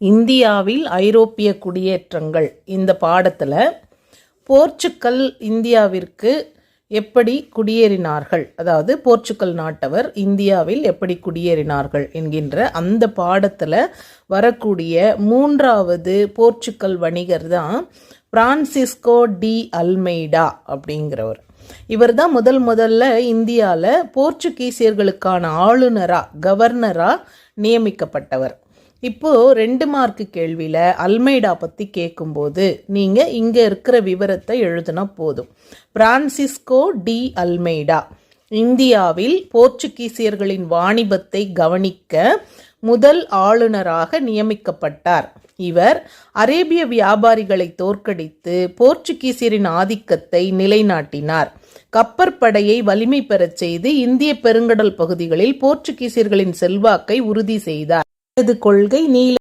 இந்தியாவில் ஐரோப்பிய குடியேற்றங்கள் இந்த பாடத்தில் போர்ச்சுக்கல் இந்தியாவிற்கு எப்படி குடியேறினார்கள், அதாவது போர்ச்சுக்கல் நாட்டவர் இந்தியாவில் எப்படி குடியேறினார்கள் என்கின்ற அந்த பாடத்தில் வரக்கூடிய 3வது போர்ச்சுக்கல் வணிகர் தான் பிரான்சிஸ்கோ டி அல்மெய்டா அப்படிங்கிறவர். இவர் தான் முதல்ல இந்தியாவில் போர்ச்சுகீசியர்களுக்கான கவர்னராக நியமிக்கப்பட்டவர். இப்போ 2 மார்க்கு கேள்வியில் அல்மெய்டா பற்றி கேட்கும்போது நீங்கள் இங்கே இருக்கிற விவரத்தை எழுதுனா போதும். பிரான்சிஸ்கோ டி அல்மெய்டா இந்தியாவில் போர்ச்சுகீசியர்களின் வாணிபத்தை கவனிக்க முதல் ஆளுநராக நியமிக்கப்பட்டார். இவர் அரேபிய வியாபாரிகளை தோற்கடித்து போர்ச்சுகீசியரின் ஆதிக்கத்தை நிலைநாட்டினார். கப்பற்படையை வலிமை பெறச் செய்து இந்திய பெருங்கடல் பகுதிகளில் போர்ச்சுகீசியர்களின் செல்வாக்கை உறுதி செய்தார். கொள்கை நீல